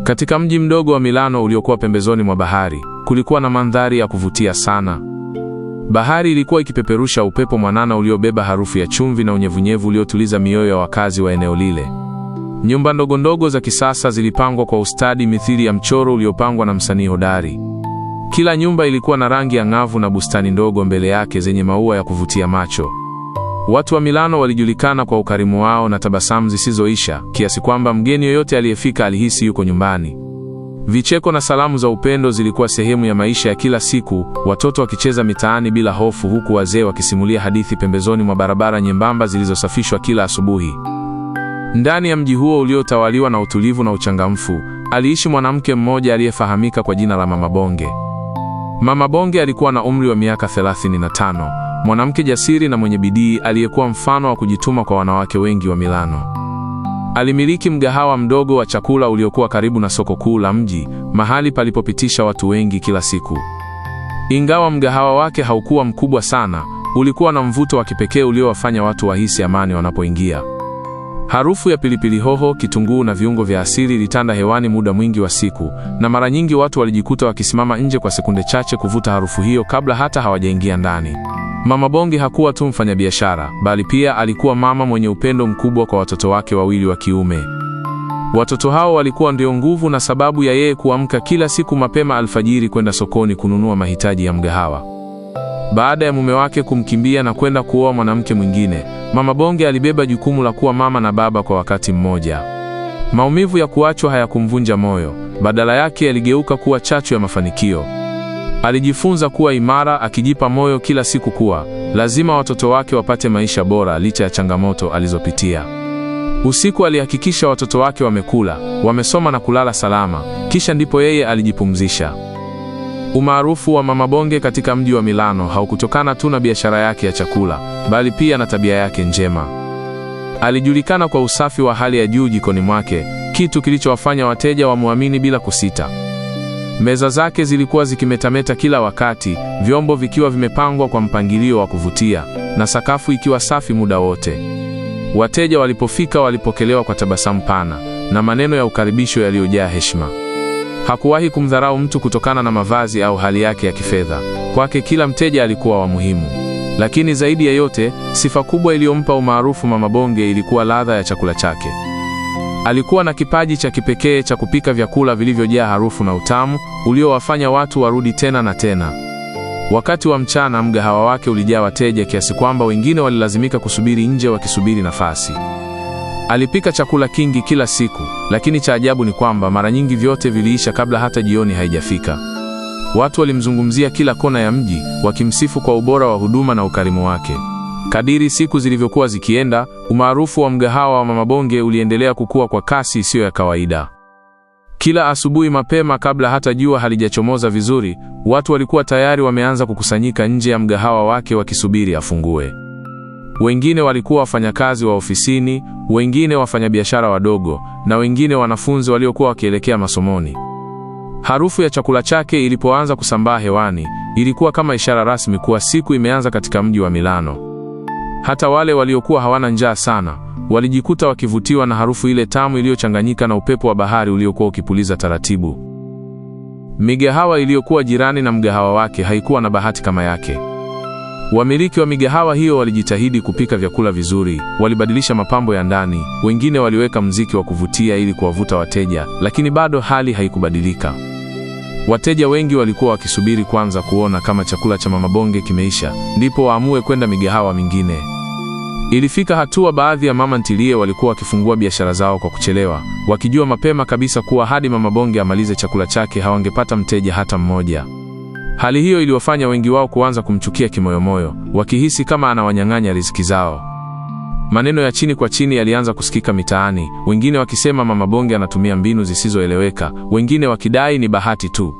Katika mji mdogo wa Milano uliokuwa pembezoni mwa bahari, kulikuwa na mandhari ya kuvutia sana. Bahari ilikuwa ikipeperusha upepo mwanana uliobeba harufu ya chumvi na unyevunyevu uliotuliza mioyo ya wakazi wa eneo lile. Nyumba ndogo ndogo za kisasa zilipangwa kwa ustadi mithili ya mchoro uliopangwa na msanii hodari. Kila nyumba ilikuwa na rangi angavu na bustani ndogo mbele yake zenye maua ya kuvutia macho. Watu wa Milano walijulikana kwa ukarimu wao na tabasamu zisizoisha, kiasi kwamba mgeni yoyote aliyefika alihisi yuko nyumbani. Vicheko na salamu za upendo zilikuwa sehemu ya maisha ya kila siku, watoto wakicheza mitaani bila hofu, huku wazee wakisimulia hadithi pembezoni mwa barabara nyembamba zilizosafishwa kila asubuhi. Ndani ya mji huo uliotawaliwa na utulivu na uchangamfu, aliishi mwanamke mmoja aliyefahamika kwa jina la Mama Bonge. Mama Bonge alikuwa na umri wa miaka 35, mwanamke jasiri na mwenye bidii aliyekuwa mfano wa kujituma kwa wanawake wengi wa Milano. Alimiliki mgahawa mdogo wa chakula uliokuwa karibu na soko kuu la mji, mahali palipopitisha watu wengi kila siku. Ingawa mgahawa wake haukuwa mkubwa sana, ulikuwa na mvuto wa kipekee uliowafanya watu wahisi amani wanapoingia. Harufu ya pilipili hoho, kitunguu na viungo vya asili ilitanda hewani muda mwingi wa siku, na mara nyingi watu walijikuta wakisimama nje kwa sekunde chache kuvuta harufu hiyo kabla hata hawajaingia ndani. Mama Bonge hakuwa tu mfanyabiashara, bali pia alikuwa mama mwenye upendo mkubwa kwa watoto wake wawili wa kiume. Watoto hao walikuwa ndio nguvu na sababu ya yeye kuamka kila siku mapema alfajiri kwenda sokoni kununua mahitaji ya mgahawa. Baada ya mume wake kumkimbia na kwenda kuoa mwanamke mwingine, Mama Bonge alibeba jukumu la kuwa mama na baba kwa wakati mmoja. Maumivu ya kuachwa hayakumvunja moyo, badala yake yaligeuka kuwa chachu ya mafanikio. Alijifunza kuwa imara, akijipa moyo kila siku kuwa lazima watoto wake wapate maisha bora licha ya changamoto alizopitia. Usiku alihakikisha watoto wake wamekula, wamesoma na kulala salama, kisha ndipo yeye alijipumzisha. Umaarufu wa Mama Bonge katika mji wa Milano haukutokana tu na biashara yake ya chakula, bali pia na tabia yake njema. Alijulikana kwa usafi wa hali ya juu jikoni mwake, kitu kilichowafanya wateja wamuamini bila kusita. Meza zake zilikuwa zikimetameta kila wakati, vyombo vikiwa vimepangwa kwa mpangilio wa kuvutia, na sakafu ikiwa safi muda wote. Wateja walipofika walipokelewa kwa tabasamu pana na maneno ya ukaribisho yaliyojaa heshima. Hakuwahi kumdharau mtu kutokana na mavazi au hali yake ya kifedha. Kwake kila mteja alikuwa wa muhimu. Lakini zaidi ya yote, sifa kubwa iliyompa umaarufu Mama Bonge ilikuwa ladha ya chakula chake. Alikuwa na kipaji cha kipekee cha kupika vyakula vilivyojaa harufu na utamu, uliowafanya watu warudi tena na tena. Wakati wa mchana mgahawa wake ulijaa wateja kiasi kwamba wengine walilazimika kusubiri nje wakisubiri nafasi. Alipika chakula kingi kila siku, lakini cha ajabu ni kwamba mara nyingi vyote viliisha kabla hata jioni haijafika. Watu walimzungumzia kila kona ya mji, wakimsifu kwa ubora wa huduma na ukarimu wake. Kadiri siku zilivyokuwa zikienda, umaarufu wa mgahawa wa Mama Bonge uliendelea kukua kwa kasi isiyo ya kawaida. Kila asubuhi mapema kabla hata jua halijachomoza vizuri, watu walikuwa tayari wameanza kukusanyika nje ya mgahawa wake wakisubiri afungue. Wengine walikuwa wafanyakazi wa ofisini, wengine wafanyabiashara wadogo, na wengine wanafunzi waliokuwa wakielekea masomoni. Harufu ya chakula chake ilipoanza kusambaa hewani, ilikuwa kama ishara rasmi kuwa siku imeanza katika mji wa Milano. Hata wale waliokuwa hawana njaa sana, walijikuta wakivutiwa na harufu ile tamu iliyochanganyika na upepo wa bahari uliokuwa ukipuliza taratibu. Migahawa iliyokuwa jirani na mgahawa wake haikuwa na bahati kama yake. Wamiliki wa migahawa hiyo walijitahidi kupika vyakula vizuri, walibadilisha mapambo ya ndani, wengine waliweka muziki wa kuvutia ili kuwavuta wateja, lakini bado hali haikubadilika. Wateja wengi walikuwa wakisubiri kwanza kuona kama chakula cha Mama Bonge kimeisha, ndipo waamue kwenda migahawa mingine. Ilifika hatua baadhi ya mama ntilie walikuwa wakifungua biashara zao kwa kuchelewa, wakijua mapema kabisa kuwa hadi Mama Bonge amalize chakula chake hawangepata mteja hata mmoja. Hali hiyo iliwafanya wengi wao kuanza kumchukia kimoyomoyo, wakihisi kama anawanyang'anya riziki zao. Maneno ya chini kwa chini yalianza kusikika mitaani, wengine wakisema Mama Bonge anatumia mbinu zisizoeleweka, wengine wakidai ni bahati tu.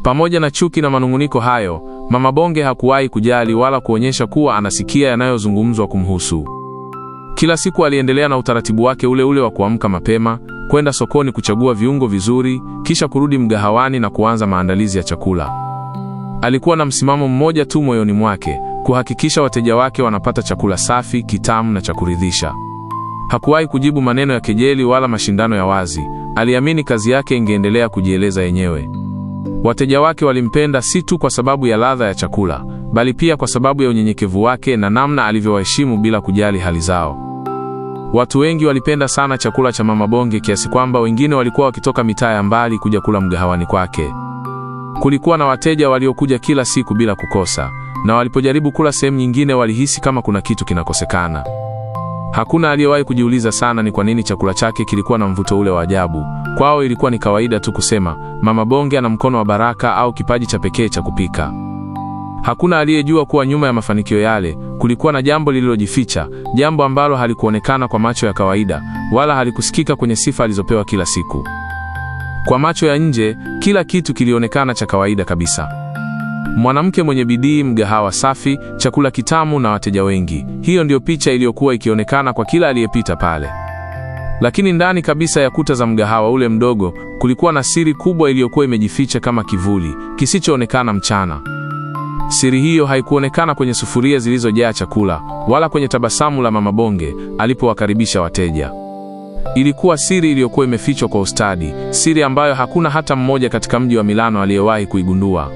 Pamoja na chuki na manunguniko hayo, Mama Bonge hakuwahi kujali wala kuonyesha kuwa anasikia yanayozungumzwa kumhusu. Kila siku aliendelea na utaratibu wake ule ule wa kuamka mapema, kwenda sokoni kuchagua viungo vizuri, kisha kurudi mgahawani na kuanza maandalizi ya chakula. Alikuwa na msimamo mmoja tu moyoni mwake, kuhakikisha wateja wake wanapata chakula safi, kitamu na cha kuridhisha. Hakuwahi kujibu maneno ya kejeli wala mashindano ya wazi, aliamini kazi yake ingeendelea kujieleza yenyewe. Wateja wake walimpenda si tu kwa sababu ya ladha ya chakula, bali pia kwa sababu ya unyenyekevu wake na namna alivyowaheshimu bila kujali hali zao. Watu wengi walipenda sana chakula cha Mama Bonge kiasi kwamba wengine walikuwa wakitoka mitaa ya mbali kuja kula mgahawani kwake. Kulikuwa na wateja waliokuja kila siku bila kukosa, na walipojaribu kula sehemu nyingine walihisi kama kuna kitu kinakosekana. Hakuna aliyewahi kujiuliza sana ni kwa nini chakula chake kilikuwa na mvuto ule wa ajabu. Kwao ilikuwa ni kawaida tu kusema, Mama Bonge ana mkono wa baraka au kipaji cha pekee cha kupika. Hakuna aliyejua kuwa nyuma ya mafanikio yale, kulikuwa na jambo lililojificha, jambo ambalo halikuonekana kwa macho ya kawaida, wala halikusikika kwenye sifa alizopewa kila siku. Kwa macho ya nje, kila kitu kilionekana cha kawaida kabisa. Mwanamke mwenye bidii, mgahawa safi, chakula kitamu na wateja wengi. Hiyo ndio picha iliyokuwa ikionekana kwa kila aliyepita pale. Lakini ndani kabisa ya kuta za mgahawa ule mdogo, kulikuwa na siri kubwa iliyokuwa imejificha kama kivuli, kisichoonekana mchana. Siri hiyo haikuonekana kwenye sufuria zilizojaa chakula, wala kwenye tabasamu la Mama Bonge alipowakaribisha wateja. Ilikuwa siri iliyokuwa imefichwa kwa ustadi, siri ambayo hakuna hata mmoja katika mji wa Milano aliyewahi kuigundua.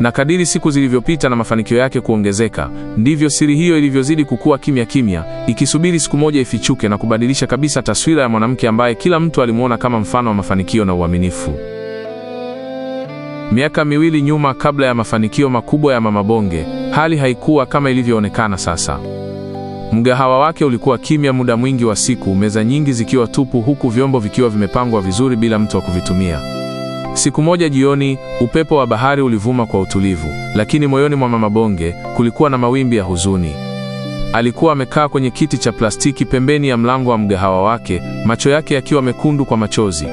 Na kadiri siku zilivyopita na mafanikio yake kuongezeka, ndivyo siri hiyo ilivyozidi kukua kimya kimya, ikisubiri siku moja ifichuke na kubadilisha kabisa taswira ya mwanamke ambaye kila mtu alimuona kama mfano wa mafanikio na uaminifu. Miaka miwili nyuma, kabla ya mafanikio makubwa ya Mama Bonge, hali haikuwa kama ilivyoonekana sasa. Mgahawa wake ulikuwa kimya muda mwingi wa siku, meza nyingi zikiwa tupu huku vyombo vikiwa vimepangwa vizuri bila mtu wa kuvitumia. Siku moja jioni, upepo wa bahari ulivuma kwa utulivu, lakini moyoni mwa Mama Bonge kulikuwa na mawimbi ya huzuni. Alikuwa amekaa kwenye kiti cha plastiki pembeni ya mlango wa mgahawa wake, macho yake yakiwa mekundu kwa machozi.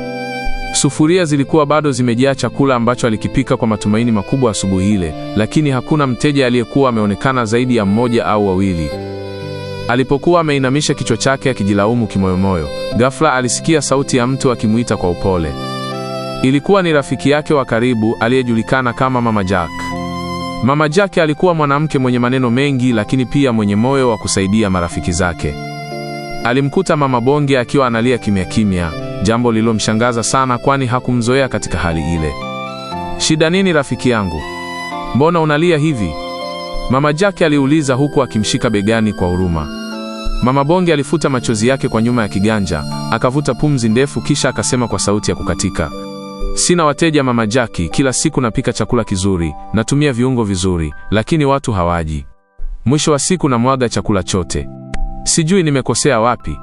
Sufuria zilikuwa bado zimejaa chakula ambacho alikipika kwa matumaini makubwa asubuhi ile, lakini hakuna mteja aliyekuwa ameonekana zaidi ya mmoja au wawili. Alipokuwa ameinamisha kichwa chake akijilaumu kimoyomoyo, ghafla alisikia sauti ya mtu akimuita kwa upole. Ilikuwa ni rafiki yake wa karibu aliyejulikana kama Mama Jack. Mama Jack alikuwa mwanamke mwenye maneno mengi, lakini pia mwenye moyo wa kusaidia marafiki zake. Alimkuta Mama Bonge akiwa analia kimya kimya, jambo lililomshangaza sana kwani hakumzoea katika hali ile. "Shida nini rafiki yangu? Mbona unalia hivi?" Mama Jack aliuliza huku akimshika begani kwa huruma. Mama Bonge alifuta machozi yake kwa nyuma ya kiganja, akavuta pumzi ndefu kisha akasema kwa sauti ya kukatika, "Sina wateja Mama Jack, kila siku napika chakula kizuri, natumia viungo vizuri, lakini watu hawaji. Mwisho wa siku namwaga chakula chote. Sijui nimekosea wapi."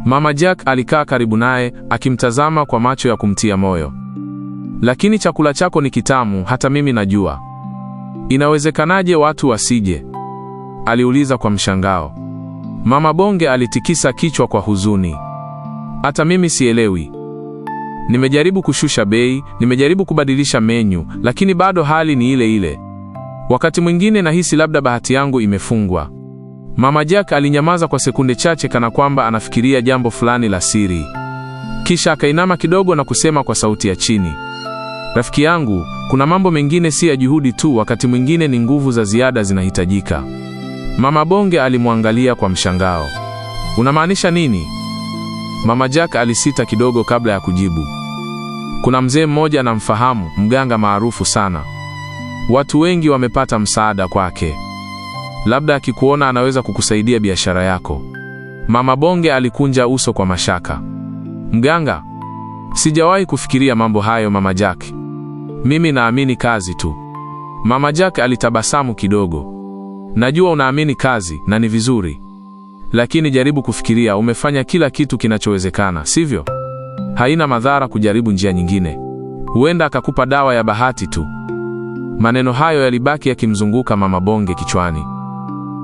Mama Jack alikaa karibu naye, akimtazama kwa macho ya kumtia moyo. "Lakini chakula chako ni kitamu, hata mimi najua. Inawezekanaje watu wasije?" aliuliza kwa mshangao. Mama Bonge alitikisa kichwa kwa huzuni. "Hata mimi sielewi. Nimejaribu kushusha bei, nimejaribu kubadilisha menyu, lakini bado hali ni ile ile. Wakati mwingine nahisi labda bahati yangu imefungwa." Mama Jack alinyamaza kwa sekunde chache kana kwamba anafikiria jambo fulani la siri. Kisha akainama kidogo na kusema kwa sauti ya chini, "Rafiki yangu, kuna mambo mengine si ya juhudi tu, wakati mwingine ni nguvu za ziada zinahitajika." Mama Bonge alimwangalia kwa mshangao. "Unamaanisha nini?" Mama Jack alisita kidogo kabla ya kujibu. "Kuna mzee mmoja anamfahamu, mganga maarufu sana. Watu wengi wamepata msaada kwake. Labda akikuona anaweza kukusaidia biashara yako." Mama Bonge alikunja uso kwa mashaka. "Mganga? Sijawahi kufikiria mambo hayo Mama Jack. Mimi naamini kazi tu." Mama Jack alitabasamu kidogo. "Najua unaamini kazi na ni vizuri. Lakini jaribu kufikiria, umefanya kila kitu kinachowezekana, sivyo? Haina madhara kujaribu njia nyingine. Huenda akakupa dawa ya bahati tu." Maneno hayo yalibaki yakimzunguka Mama Bonge kichwani.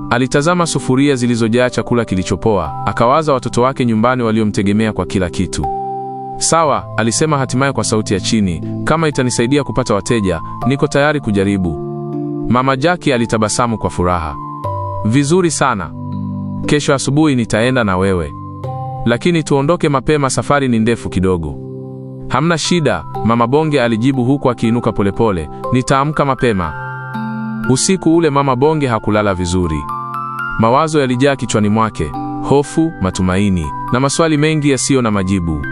Alitazama sufuria zilizojaa chakula kilichopoa, akawaza watoto wake nyumbani waliomtegemea kwa kila kitu. "Sawa," alisema hatimaye kwa sauti ya chini, "kama itanisaidia kupata wateja, niko tayari kujaribu." Mama Jack alitabasamu kwa furaha. "Vizuri sana. Kesho asubuhi nitaenda na wewe. Lakini tuondoke mapema, safari ni ndefu kidogo." "Hamna shida," Mama Bonge alijibu huku akiinuka polepole, "nitaamka mapema." Usiku ule Mama Bonge hakulala vizuri. Mawazo yalijaa kichwani mwake, hofu, matumaini na maswali mengi yasiyo na majibu.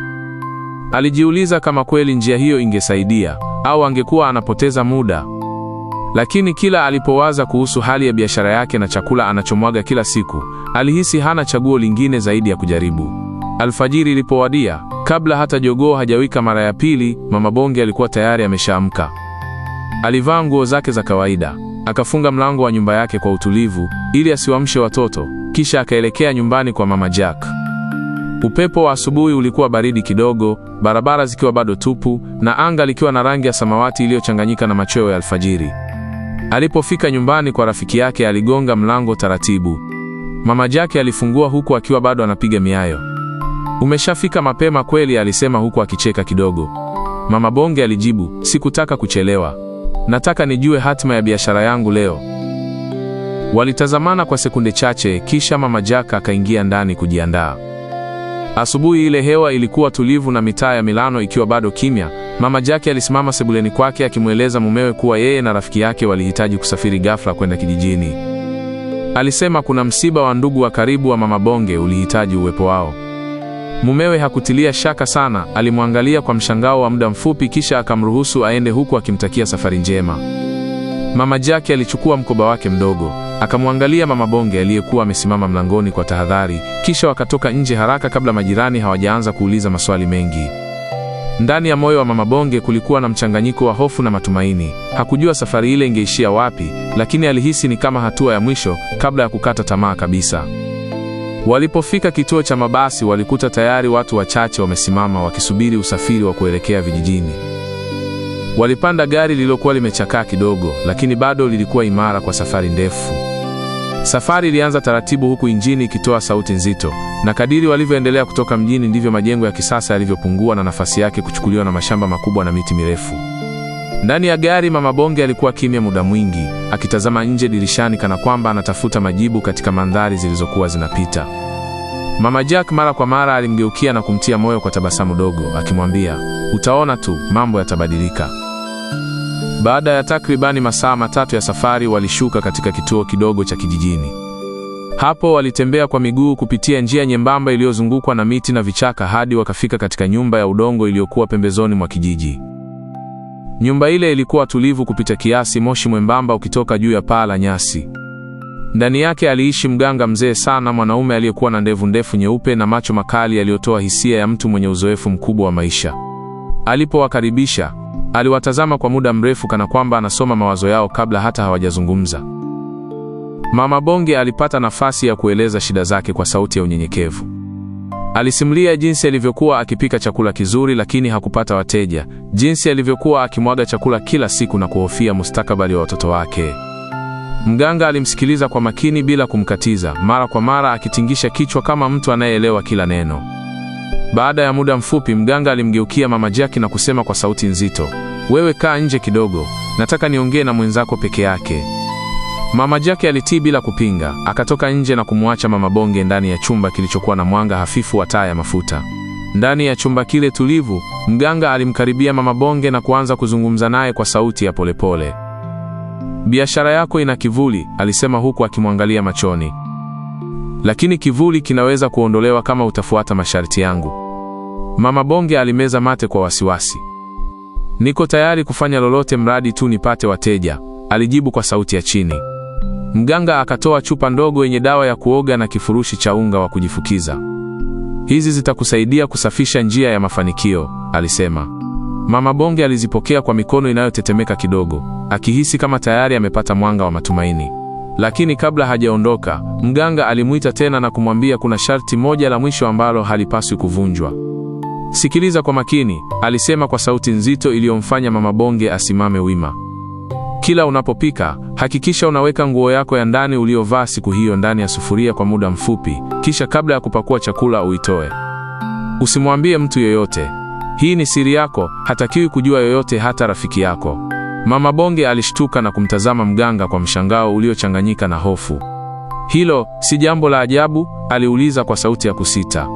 Alijiuliza kama kweli njia hiyo ingesaidia au angekuwa anapoteza muda. Lakini kila alipowaza kuhusu hali ya biashara yake na chakula anachomwaga kila siku, alihisi hana chaguo lingine zaidi ya kujaribu. Alfajiri ilipowadia, kabla hata jogoo hajawika mara ya pili, Mama Bonge alikuwa tayari ameshaamka. Alivaa nguo zake za kawaida, akafunga mlango wa nyumba yake kwa utulivu ili asiwaamshe watoto, kisha akaelekea nyumbani kwa Mama Jack. Upepo wa asubuhi ulikuwa baridi kidogo, barabara zikiwa bado tupu na anga likiwa na rangi ya samawati iliyochanganyika na machweo ya alfajiri. Alipofika nyumbani kwa rafiki yake, aligonga mlango taratibu. Mama Jack alifungua huku akiwa bado anapiga miayo. "Umeshafika mapema kweli?" alisema huku akicheka kidogo. Mama Bonge alijibu, "Sikutaka kuchelewa. Nataka nijue hatima ya biashara yangu leo." Walitazamana kwa sekunde chache, kisha Mama Jack akaingia ndani kujiandaa. Asubuhi ile hewa ilikuwa tulivu na mitaa ya Milano ikiwa bado kimya. Mama Jack alisimama sebuleni kwake akimweleza mumewe kuwa yeye na rafiki yake walihitaji kusafiri ghafla kwenda kijijini. Alisema kuna msiba wa ndugu wa karibu wa Mama Bonge ulihitaji uwepo wao. Mumewe hakutilia shaka sana, alimwangalia kwa mshangao wa muda mfupi kisha akamruhusu aende huku akimtakia safari njema. Mama Jack alichukua mkoba wake mdogo, akamwangalia Mama Bonge aliyekuwa amesimama mlangoni kwa tahadhari, kisha wakatoka nje haraka kabla majirani hawajaanza kuuliza maswali mengi. Ndani ya moyo wa Mama Bonge kulikuwa na mchanganyiko wa hofu na matumaini. Hakujua safari ile ingeishia wapi, lakini alihisi ni kama hatua ya mwisho kabla ya kukata tamaa kabisa. Walipofika kituo cha mabasi, walikuta tayari watu wachache wamesimama wakisubiri usafiri wa kuelekea vijijini. Walipanda gari lililokuwa limechakaa kidogo, lakini bado lilikuwa imara kwa safari ndefu. Safari ilianza taratibu huku injini ikitoa sauti nzito, na kadiri walivyoendelea kutoka mjini ndivyo majengo ya kisasa yalivyopungua na nafasi yake kuchukuliwa na mashamba makubwa na miti mirefu. Ndani ya gari Mama Bonge alikuwa kimya muda mwingi, akitazama nje dirishani kana kwamba anatafuta majibu katika mandhari zilizokuwa zinapita. Mama Jack mara kwa mara alimgeukia na kumtia moyo kwa tabasamu dogo, akimwambia, "Utaona tu, mambo yatabadilika." Baada ya takribani masaa matatu ya safari, walishuka katika kituo kidogo cha kijijini. Hapo walitembea kwa miguu kupitia njia nyembamba iliyozungukwa na miti na vichaka hadi wakafika katika nyumba ya udongo iliyokuwa pembezoni mwa kijiji. Nyumba ile ilikuwa tulivu kupita kiasi, moshi mwembamba ukitoka juu ya paa la nyasi. Ndani yake aliishi mganga mzee sana, mwanaume aliyekuwa na ndevu ndefu nyeupe na macho makali yaliyotoa hisia ya mtu mwenye uzoefu mkubwa wa maisha. Alipowakaribisha, aliwatazama kwa muda mrefu kana kwamba anasoma mawazo yao kabla hata hawajazungumza. Mama Bonge alipata nafasi ya kueleza shida zake kwa sauti ya unyenyekevu. Alisimulia jinsi alivyokuwa akipika chakula kizuri lakini hakupata wateja, jinsi alivyokuwa akimwaga chakula kila siku na kuhofia mustakabali wa watoto wake. Mganga alimsikiliza kwa makini bila kumkatiza, mara kwa mara akitingisha kichwa kama mtu anayeelewa kila neno. Baada ya muda mfupi, mganga alimgeukia Mama Jack na kusema kwa sauti nzito, "Wewe kaa nje kidogo, nataka niongee na mwenzako peke yake." Mama Jack alitii bila kupinga, akatoka nje na kumwacha Mama Bonge ndani ya chumba kilichokuwa na mwanga hafifu wa taa ya mafuta. Ndani ya chumba kile tulivu, mganga alimkaribia Mama Bonge na kuanza kuzungumza naye kwa sauti ya polepole. "Biashara yako ina kivuli," alisema huku akimwangalia machoni. "Lakini kivuli kinaweza kuondolewa kama utafuata masharti yangu." Mama Bonge alimeza mate kwa wasiwasi. "Niko tayari kufanya lolote mradi tu nipate wateja," alijibu kwa sauti ya chini. Mganga akatoa chupa ndogo yenye dawa ya kuoga na kifurushi cha unga wa kujifukiza. "Hizi zitakusaidia kusafisha njia ya mafanikio," alisema. Mama Bonge alizipokea kwa mikono inayotetemeka kidogo, akihisi kama tayari amepata mwanga wa matumaini. Lakini kabla hajaondoka, mganga alimuita tena na kumwambia kuna sharti moja la mwisho ambalo halipaswi kuvunjwa. "Sikiliza kwa makini," alisema kwa sauti nzito iliyomfanya Mama Bonge asimame wima. "Kila unapopika, hakikisha unaweka nguo yako ya ndani uliyovaa siku hiyo ndani ya sufuria kwa muda mfupi, kisha kabla ya kupakua chakula uitoe. Usimwambie mtu yoyote. Hii ni siri yako, hatakiwi kujua yoyote, hata rafiki yako." Mama Bonge alishtuka na kumtazama mganga kwa mshangao uliochanganyika na hofu. "Hilo si jambo la ajabu?" aliuliza kwa sauti ya kusita.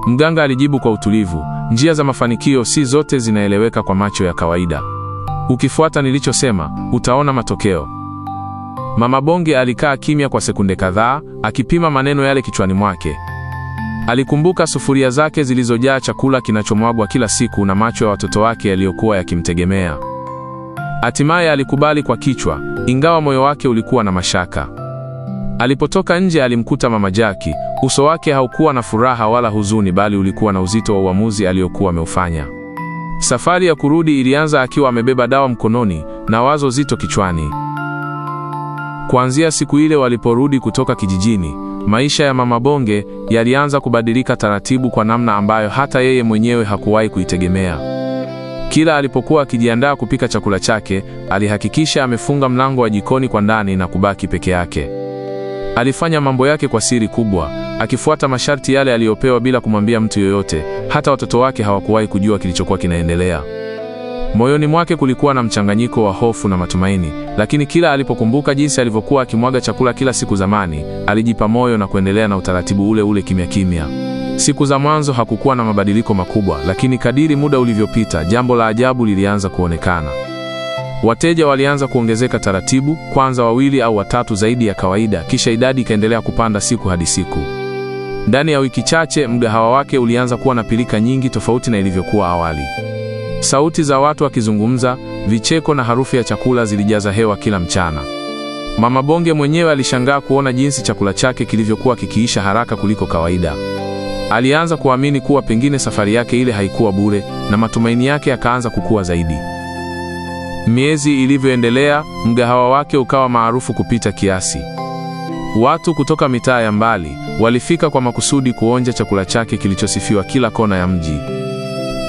Mganga alijibu kwa utulivu, "Njia za mafanikio si zote zinaeleweka kwa macho ya kawaida. Ukifuata nilichosema, utaona matokeo." Mama Bonge alikaa kimya kwa sekunde kadhaa, akipima maneno yale kichwani mwake. Alikumbuka sufuria zake zilizojaa chakula kinachomwagwa kila siku na macho ya watoto wake yaliyokuwa yakimtegemea. Hatimaye alikubali kwa kichwa, ingawa moyo wake ulikuwa na mashaka. Alipotoka nje alimkuta Mama Jackie. Uso wake haukuwa na furaha wala huzuni, bali ulikuwa na uzito wa uamuzi aliokuwa ameufanya. Safari ya kurudi ilianza akiwa amebeba dawa mkononi na wazo zito kichwani. Kuanzia siku ile waliporudi kutoka kijijini, maisha ya Mama Bonge yalianza kubadilika taratibu kwa namna ambayo hata yeye mwenyewe hakuwahi kuitegemea. Kila alipokuwa akijiandaa kupika chakula chake, alihakikisha amefunga mlango wa jikoni kwa ndani na kubaki peke yake. Alifanya mambo yake kwa siri kubwa, akifuata masharti yale aliyopewa bila kumwambia mtu yoyote. Hata watoto wake hawakuwahi kujua kilichokuwa kinaendelea. Moyoni mwake kulikuwa na mchanganyiko wa hofu na matumaini, lakini kila alipokumbuka jinsi alivyokuwa akimwaga chakula kila siku zamani, alijipa moyo na kuendelea na utaratibu ule ule kimya kimya. Siku za mwanzo hakukuwa na mabadiliko makubwa, lakini kadiri muda ulivyopita, jambo la ajabu lilianza kuonekana. Wateja walianza kuongezeka taratibu, kwanza 2 au 3 zaidi ya kawaida, kisha idadi ikaendelea kupanda siku hadi siku. Ndani ya wiki chache, mgahawa wake ulianza kuwa na pilika nyingi tofauti na ilivyokuwa awali. Sauti za watu wakizungumza, vicheko na harufu ya chakula zilijaza hewa kila mchana. Mama Bonge mwenyewe alishangaa kuona jinsi chakula chake kilivyokuwa kikiisha haraka kuliko kawaida. Alianza kuamini kuwa pengine safari yake ile haikuwa bure, na matumaini yake yakaanza kukua zaidi. Miezi ilivyoendelea, mgahawa wake ukawa maarufu kupita kiasi. Watu kutoka mitaa ya mbali walifika kwa makusudi kuonja chakula chake kilichosifiwa kila kona ya mji.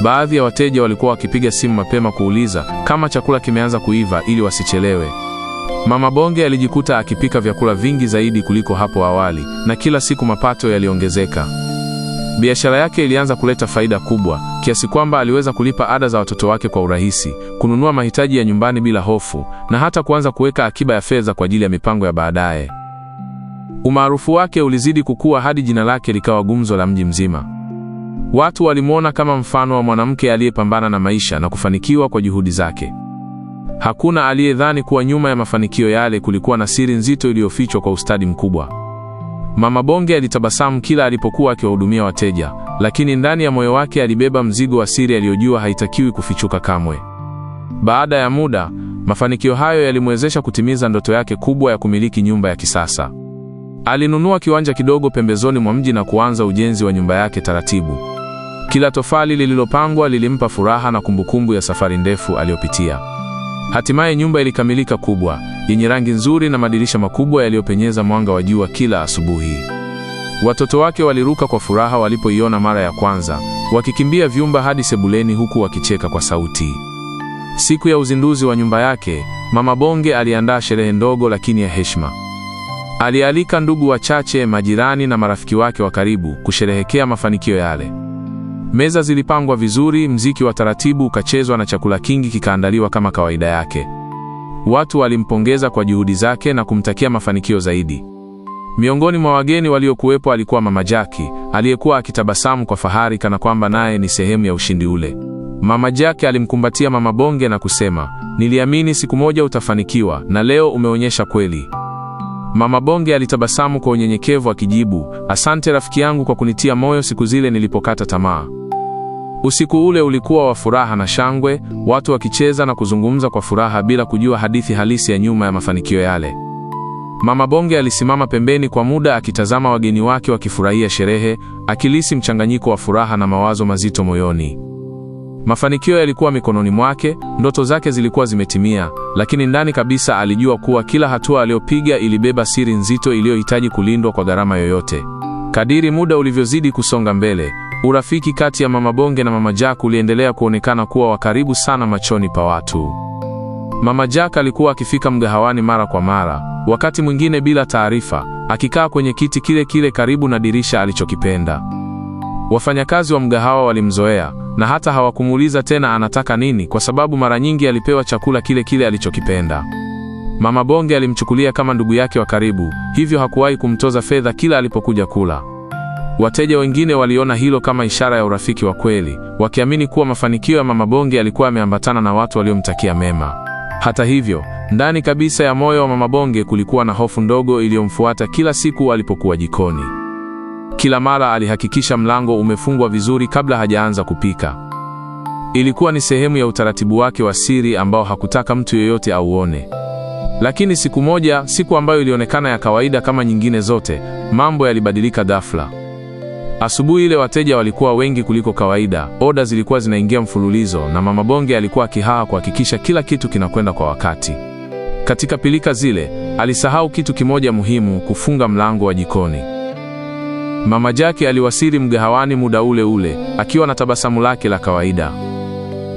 Baadhi ya wateja walikuwa wakipiga simu mapema kuuliza kama chakula kimeanza kuiva ili wasichelewe. Mama Bonge alijikuta akipika vyakula vingi zaidi kuliko hapo awali, na kila siku mapato yaliongezeka. Biashara yake ilianza kuleta faida kubwa, kiasi kwamba aliweza kulipa ada za watoto wake kwa urahisi, kununua mahitaji ya nyumbani bila hofu, na hata kuanza kuweka akiba ya fedha kwa ajili ya mipango ya baadaye. Umaarufu wake ulizidi kukua hadi jina lake likawa gumzo la mji mzima. Watu walimwona kama mfano wa mwanamke aliyepambana na maisha na kufanikiwa kwa juhudi zake. Hakuna aliyedhani kuwa nyuma ya mafanikio yale kulikuwa na siri nzito iliyofichwa kwa ustadi mkubwa. Mama Bonge alitabasamu kila alipokuwa akiwahudumia wateja, lakini ndani ya moyo wake alibeba mzigo wa siri aliyojua haitakiwi kufichuka kamwe. Baada ya muda, mafanikio hayo yalimwezesha kutimiza ndoto yake kubwa ya kumiliki nyumba ya kisasa. Alinunua kiwanja kidogo pembezoni mwa mji na kuanza ujenzi wa nyumba yake taratibu. Kila tofali lililopangwa lilimpa furaha na kumbukumbu ya safari ndefu aliyopitia. Hatimaye nyumba ilikamilika, kubwa, yenye rangi nzuri na madirisha makubwa yaliyopenyeza mwanga wa jua kila asubuhi. Watoto wake waliruka kwa furaha walipoiona mara ya kwanza, wakikimbia vyumba hadi sebuleni huku wakicheka kwa sauti. Siku ya uzinduzi wa nyumba yake, Mama Bonge aliandaa sherehe ndogo lakini ya heshima. Alialika ndugu wachache, majirani na marafiki wake wa karibu kusherehekea mafanikio yale. Meza zilipangwa vizuri, mziki wa taratibu ukachezwa na chakula kingi kikaandaliwa kama kawaida yake. Watu walimpongeza kwa juhudi zake na kumtakia mafanikio zaidi. Miongoni mwa wageni waliokuwepo alikuwa Mama Jackie, aliyekuwa akitabasamu kwa fahari kana kwamba naye ni sehemu ya ushindi ule. Mama Jackie alimkumbatia Mama Bonge na kusema, "Niliamini siku moja utafanikiwa na leo umeonyesha kweli." Mama Bonge alitabasamu kwa unyenyekevu akijibu, "Asante rafiki yangu kwa kunitia moyo siku zile nilipokata tamaa." Usiku ule ulikuwa wa furaha na shangwe, watu wakicheza na kuzungumza kwa furaha bila kujua hadithi halisi ya nyuma ya mafanikio yale. Mama Bonge alisimama pembeni kwa muda akitazama wageni wake wakifurahia sherehe, akilisi mchanganyiko wa furaha na mawazo mazito moyoni. Mafanikio yalikuwa mikononi mwake, ndoto zake zilikuwa zimetimia, lakini ndani kabisa alijua kuwa kila hatua aliyopiga ilibeba siri nzito iliyohitaji kulindwa kwa gharama yoyote. Kadiri muda ulivyozidi kusonga mbele, urafiki kati ya Mama Bonge na Mama Jackie uliendelea kuonekana kuwa wa karibu sana machoni pa watu. Mama Jackie alikuwa akifika mgahawani mara kwa mara, wakati mwingine bila taarifa, akikaa kwenye kiti kile kile karibu na dirisha alichokipenda. Wafanyakazi wa mgahawa walimzoea na hata hawakumuuliza tena anataka nini, kwa sababu mara nyingi alipewa chakula kile kile alichokipenda. Mama Bonge alimchukulia kama ndugu yake wa karibu, hivyo hakuwahi kumtoza fedha kila alipokuja kula. Wateja wengine waliona hilo kama ishara ya urafiki wa kweli, wakiamini kuwa mafanikio ya Mama Bonge yalikuwa yameambatana na watu waliomtakia mema. Hata hivyo, ndani kabisa ya moyo wa Mama Bonge kulikuwa na hofu ndogo iliyomfuata kila siku alipokuwa jikoni. Kila mara alihakikisha mlango umefungwa vizuri kabla hajaanza kupika. Ilikuwa ni sehemu ya utaratibu wake wa siri ambao hakutaka mtu yeyote auone. Lakini siku moja, siku ambayo ilionekana ya kawaida kama nyingine zote, mambo yalibadilika ghafla. Asubuhi ile wateja walikuwa wengi kuliko kawaida, oda zilikuwa zinaingia mfululizo na Mama Bonge alikuwa akihaa kuhakikisha kila kitu kinakwenda kwa wakati. Katika pilika zile, alisahau kitu kimoja muhimu, kufunga mlango wa jikoni. Mama Jackie aliwasili mgahawani muda ule ule, akiwa na tabasamu lake la kawaida.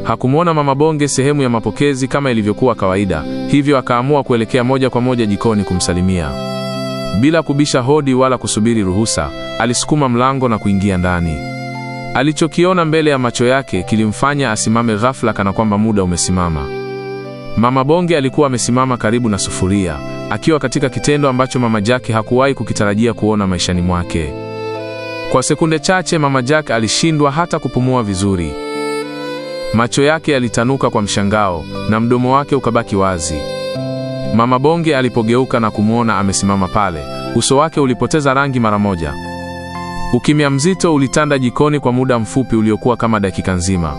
Hakumwona Mama Bonge sehemu ya mapokezi kama ilivyokuwa kawaida, hivyo akaamua kuelekea moja kwa moja jikoni kumsalimia. Bila kubisha hodi wala kusubiri ruhusa, alisukuma mlango na kuingia ndani. Alichokiona mbele ya macho yake kilimfanya asimame ghafla kana kwamba muda umesimama. Mama Bonge alikuwa amesimama karibu na sufuria, akiwa katika kitendo ambacho Mama Jackie hakuwahi kukitarajia kuona maishani mwake. Kwa sekunde chache Mama Jackie alishindwa hata kupumua vizuri. Macho yake yalitanuka kwa mshangao na mdomo wake ukabaki wazi. Mama Bonge alipogeuka na kumwona amesimama pale, uso wake ulipoteza rangi mara moja. Ukimya mzito ulitanda jikoni kwa muda mfupi uliokuwa kama dakika nzima.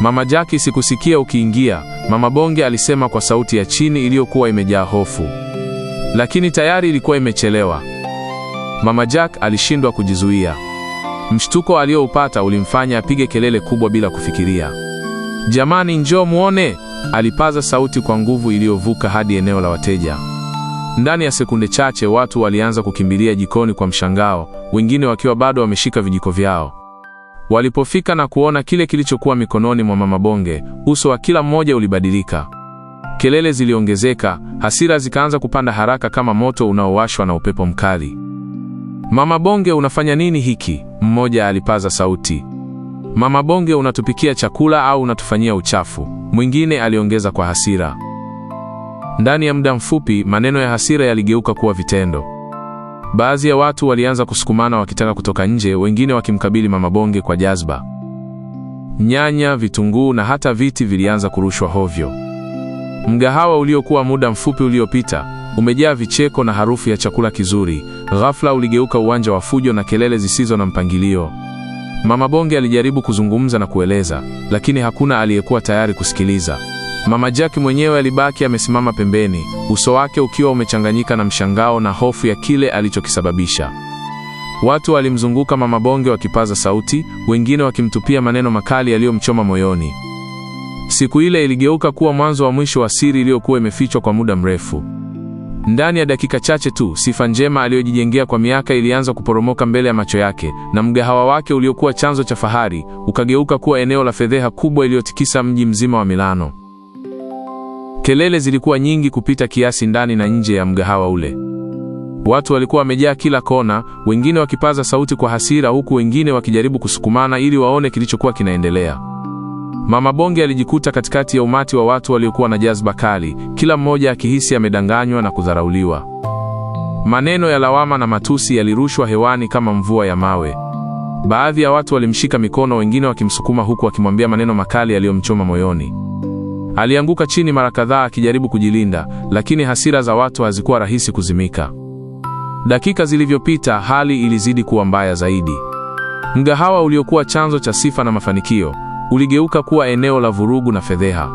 Mama Jackie, sikusikia ukiingia, Mama Bonge alisema kwa sauti ya chini iliyokuwa imejaa hofu. Lakini tayari ilikuwa imechelewa. Mama Jackie alishindwa kujizuia. Mshtuko alioupata ulimfanya apige kelele kubwa bila kufikiria. Jamani, njoo muone, alipaza sauti kwa nguvu iliyovuka hadi eneo la wateja. Ndani ya sekunde chache watu walianza kukimbilia jikoni kwa mshangao, wengine wakiwa bado wameshika vijiko vyao. Walipofika na kuona kile kilichokuwa mikononi mwa Mama Bonge, uso wa kila mmoja ulibadilika. Kelele ziliongezeka, hasira zikaanza kupanda haraka kama moto unaowashwa na upepo mkali. Mama Bonge, unafanya nini hiki? Mmoja alipaza sauti. Mama Bonge, unatupikia chakula au unatufanyia uchafu? Mwingine aliongeza kwa hasira. Ndani ya muda mfupi, maneno ya hasira yaligeuka kuwa vitendo. Baadhi ya watu walianza kusukumana wakitaka kutoka nje, wengine wakimkabili Mama Bonge kwa jazba. Nyanya, vitunguu na hata viti vilianza kurushwa hovyo. Mgahawa uliokuwa muda mfupi uliopita umejaa vicheko na harufu ya chakula kizuri, ghafla uligeuka uwanja wa fujo na kelele zisizo na mpangilio. Mama Bonge alijaribu kuzungumza na kueleza, lakini hakuna aliyekuwa tayari kusikiliza. Mama Jackie mwenyewe alibaki amesimama pembeni, uso wake ukiwa umechanganyika na mshangao na hofu ya kile alichokisababisha. Watu walimzunguka Mama Bonge wakipaza sauti, wengine wakimtupia maneno makali yaliyomchoma moyoni. Siku ile iligeuka kuwa mwanzo wa mwisho wa siri iliyokuwa imefichwa kwa muda mrefu. Ndani ya dakika chache tu, sifa njema aliyojijengea kwa miaka ilianza kuporomoka mbele ya macho yake, na mgahawa wake uliokuwa chanzo cha fahari ukageuka kuwa eneo la fedheha kubwa iliyotikisa mji mzima wa Milano. Kelele zilikuwa nyingi kupita kiasi ndani na nje ya mgahawa ule. Watu walikuwa wamejaa kila kona, wengine wakipaza sauti kwa hasira huku wengine wakijaribu kusukumana ili waone kilichokuwa kinaendelea. Mama Bonge alijikuta katikati ya umati wa watu waliokuwa na jazba kali, kila mmoja akihisi amedanganywa na kudharauliwa. Maneno ya lawama na matusi yalirushwa hewani kama mvua ya mawe. Baadhi ya watu walimshika mikono, wengine wakimsukuma huku wakimwambia maneno makali yaliyomchoma moyoni. Alianguka chini mara kadhaa akijaribu kujilinda, lakini hasira za watu hazikuwa rahisi kuzimika. Dakika zilivyopita, hali ilizidi kuwa mbaya zaidi. Mgahawa uliokuwa chanzo cha sifa na mafanikio uligeuka kuwa eneo la vurugu na fedheha.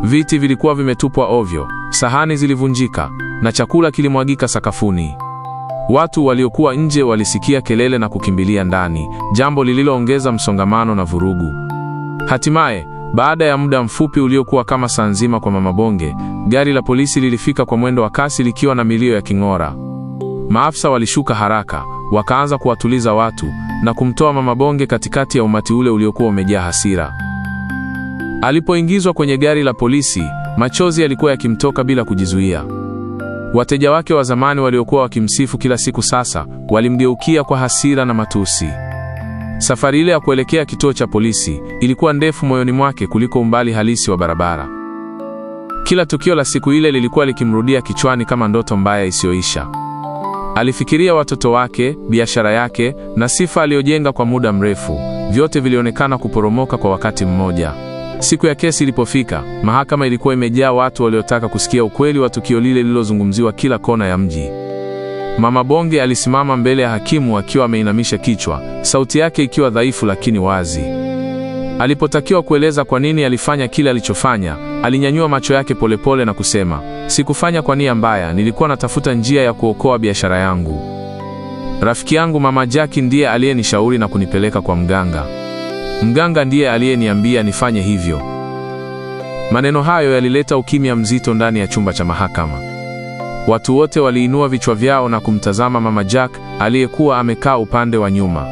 Viti vilikuwa vimetupwa ovyo, sahani zilivunjika na chakula kilimwagika sakafuni. Watu waliokuwa nje walisikia kelele na kukimbilia ndani, jambo lililoongeza msongamano na vurugu. Hatimaye, baada ya muda mfupi uliokuwa kama saa nzima kwa Mama Bonge, gari la polisi lilifika kwa mwendo wa kasi likiwa na milio ya king'ora. Maafisa walishuka haraka, wakaanza kuwatuliza watu na kumtoa Mama Bonge katikati ya umati ule uliokuwa umejaa hasira. Alipoingizwa kwenye gari la polisi, machozi yalikuwa yakimtoka bila kujizuia. Wateja wake wa zamani waliokuwa wakimsifu kila siku sasa walimgeukia kwa hasira na matusi. Safari ile ya kuelekea kituo cha polisi ilikuwa ndefu moyoni mwake kuliko umbali halisi wa barabara. Kila tukio la siku ile lilikuwa likimrudia kichwani kama ndoto mbaya isiyoisha. Alifikiria watoto wake, biashara yake na sifa aliyojenga kwa muda mrefu, vyote vilionekana kuporomoka kwa wakati mmoja. Siku ya kesi ilipofika, mahakama ilikuwa imejaa watu waliotaka kusikia ukweli wa tukio lile lililozungumziwa kila kona ya mji. Mama Bonge alisimama mbele ya hakimu akiwa ameinamisha kichwa, sauti yake ikiwa dhaifu lakini wazi. Alipotakiwa kueleza kwa nini alifanya kile alichofanya, alinyanyua macho yake polepole na kusema, sikufanya kwa nia mbaya, nilikuwa natafuta njia ya kuokoa biashara yangu. Rafiki yangu Mama Jackie ndiye aliyenishauri na kunipeleka kwa mganga. Mganga ndiye aliyeniambia nifanye hivyo. Maneno hayo yalileta ukimya mzito ndani ya chumba cha mahakama. Watu wote waliinua vichwa vyao na kumtazama Mama Jack aliyekuwa amekaa upande wa nyuma.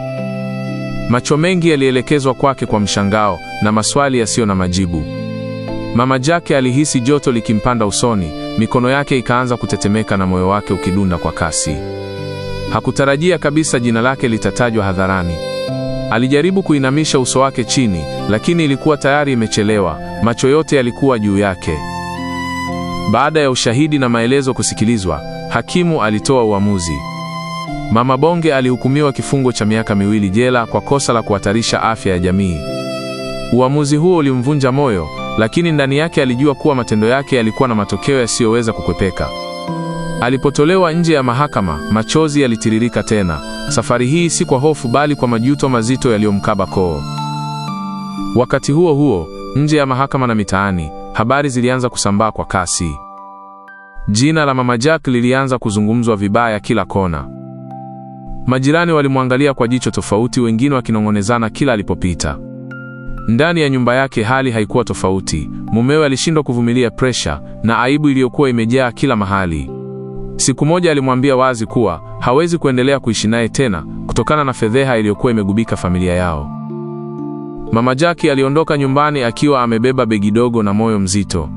Macho mengi yalielekezwa kwake kwa mshangao na maswali yasiyo na majibu. Mama Jack alihisi joto likimpanda usoni, mikono yake ikaanza kutetemeka na moyo wake ukidunda kwa kasi. Hakutarajia kabisa jina lake litatajwa hadharani. Alijaribu kuinamisha uso wake chini, lakini ilikuwa tayari imechelewa. Macho yote yalikuwa juu yake. Baada ya ushahidi na maelezo kusikilizwa, hakimu alitoa uamuzi. Mama Bonge alihukumiwa kifungo cha miaka 2 jela kwa kosa la kuhatarisha afya ya jamii. Uamuzi huo ulimvunja moyo, lakini ndani yake alijua kuwa matendo yake yalikuwa na matokeo yasiyoweza kukwepeka. Alipotolewa nje ya mahakama, machozi yalitiririka tena. Safari hii si kwa hofu bali kwa majuto mazito yaliyomkaba koo. Wakati huo huo, nje ya mahakama na mitaani, habari zilianza kusambaa kwa kasi. Jina la Mama Jack lilianza kuzungumzwa vibaya kila kona. Majirani walimwangalia kwa jicho tofauti, wengine wakinong'onezana kila alipopita. Ndani ya nyumba yake hali haikuwa tofauti. Mumewe alishindwa kuvumilia presha na aibu iliyokuwa imejaa kila mahali. Siku moja alimwambia wazi kuwa hawezi kuendelea kuishi naye tena kutokana na fedheha iliyokuwa imegubika familia yao. Mama Jack aliondoka nyumbani akiwa amebeba begi dogo na moyo mzito.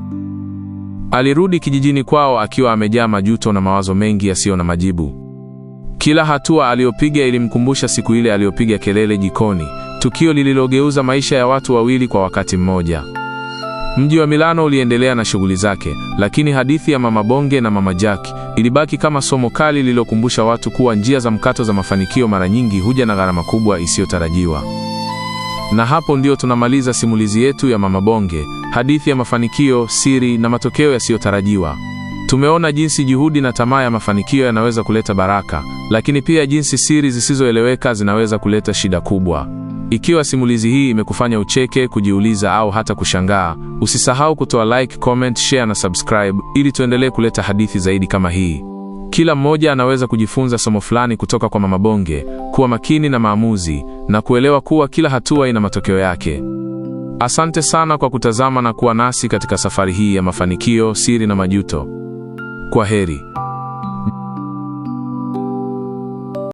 Alirudi kijijini kwao akiwa amejaa majuto na mawazo mengi yasiyo na majibu. Kila hatua aliyopiga ilimkumbusha siku ile aliyopiga kelele jikoni, tukio lililogeuza maisha ya watu wawili kwa wakati mmoja. Mji wa Milano uliendelea na shughuli zake, lakini hadithi ya Mama Bonge na Mama Jack ilibaki kama somo kali lililokumbusha watu kuwa njia za mkato za mafanikio mara nyingi huja na gharama kubwa isiyotarajiwa. Na hapo ndio tunamaliza simulizi yetu ya Mama Bonge, hadithi ya mafanikio, siri na matokeo yasiyotarajiwa. Tumeona jinsi juhudi na tamaa ya mafanikio yanaweza kuleta baraka, lakini pia jinsi siri zisizoeleweka zinaweza kuleta shida kubwa. Ikiwa simulizi hii imekufanya ucheke, kujiuliza au hata kushangaa, usisahau kutoa like, comment, share na subscribe ili tuendelee kuleta hadithi zaidi kama hii. Kila mmoja anaweza kujifunza somo fulani kutoka kwa Mama Bonge, kuwa makini na maamuzi na kuelewa kuwa kila hatua ina matokeo yake. Asante sana kwa kutazama na kuwa nasi katika safari hii ya mafanikio, siri na majuto. Kwaheri.